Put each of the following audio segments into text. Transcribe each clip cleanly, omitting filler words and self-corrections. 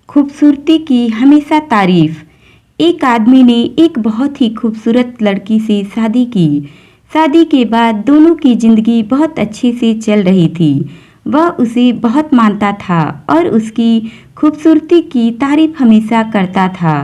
खूबसूरती की हमेशा तारीफ। एक आदमी ने एक बहुत ही खूबसूरत लड़की से शादी की। शादी के बाद दोनों की जिंदगी बहुत अच्छे से चल रही थी। वह उसे बहुत मानता था और उसकी खूबसूरती की तारीफ हमेशा करता था।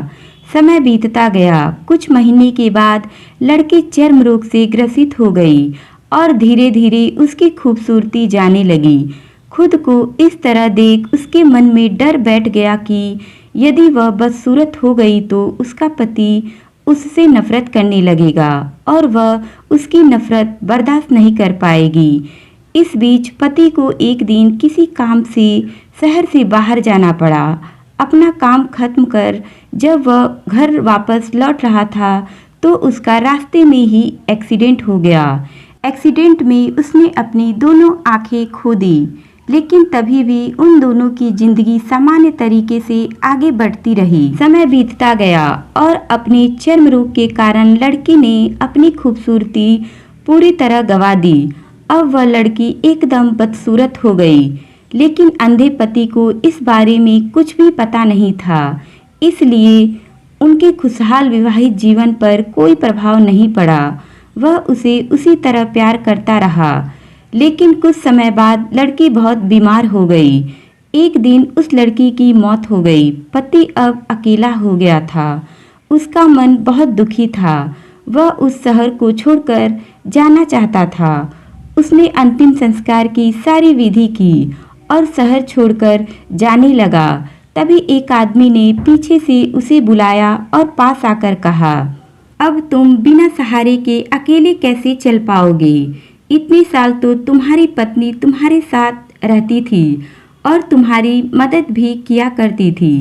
समय बीतता गया। कुछ महीने के बाद लड़की चर्म रोग से ग्रसित हो गई और धीरे धीरे उसकी खूबसूरती जाने लगी। खुद को इस तरह देख उसके मन में डर बैठ गया कि यदि वह बदसूरत हो गई तो उसका पति उससे नफरत करने लगेगा और वह उसकी नफरत बर्दाश्त नहीं कर पाएगी। इस बीच पति को एक दिन किसी काम से शहर से बाहर जाना पड़ा। अपना काम खत्म कर जब वह घर वापस लौट रहा था तो उसका रास्ते में ही एक्सीडेंट हो गया। एक्सीडेंट में उसने अपनी दोनों आंखें खो दी, लेकिन तभी भी उन दोनों की जिंदगी सामान्य तरीके से आगे बढ़ती रही। समय बीतता गया और अपने चर्म रोग के कारण लड़की ने अपनी खूबसूरती पूरी तरह गंवा दी। अब वह लड़की एकदम बदसूरत हो गई, लेकिन अंधे पति को इस बारे में कुछ भी पता नहीं था, इसलिए उनके खुशहाल विवाहित जीवन पर कोई प्रभाव नहीं पड़ा। वह उसे उसी तरह प्यार करता रहा, लेकिन कुछ समय बाद लड़की बहुत बीमार हो गई। एक दिन उस लड़की की मौत हो गई। पति अब अकेला हो गया था। उसका मन बहुत दुखी था। वह उस शहर को छोड़कर जाना चाहता था। उसने अंतिम संस्कार की सारी विधि की और शहर छोड़कर जाने लगा। तभी एक आदमी ने पीछे से उसे बुलाया और पास आकर कहा, अब तुम बिना सहारे के अकेले कैसे चल पाओगे? इतने साल तो तुम्हारी पत्नी तुम्हारे साथ रहती थी और तुम्हारी मदद भी किया करती थी।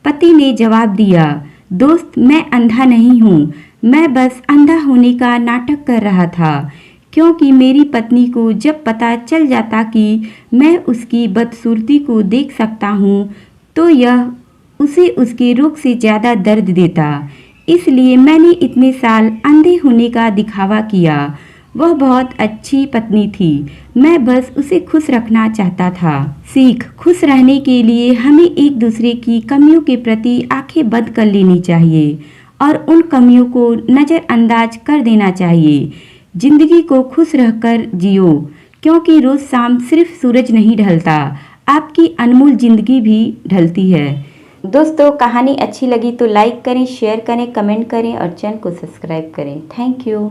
पति ने जवाब दिया, दोस्त, मैं अंधा नहीं हूँ। मैं बस अंधा होने का नाटक कर रहा था, क्योंकि मेरी पत्नी को जब पता चल जाता कि मैं उसकी बदसूरती को देख सकता हूँ तो यह उसे उसके रोग से ज़्यादा दर्द देता। इसलिए मैंने इतने साल अंधे होने का दिखावा किया। वह बहुत अच्छी पत्नी थी। मैं बस उसे खुश रखना चाहता था। सीख, खुश रहने के लिए हमें एक दूसरे की कमियों के प्रति आंखें बंद कर लेनी चाहिए और उन कमियों को नज़रअंदाज कर देना चाहिए। जिंदगी को खुश रहकर जियो, क्योंकि रोज शाम सिर्फ सूरज नहीं ढलता, आपकी अनमोल जिंदगी भी ढलती है। दोस्तों, कहानी अच्छी लगी तो लाइक करें, शेयर करें, कमेंट करें और चैनल को सब्सक्राइब करें। Thank you.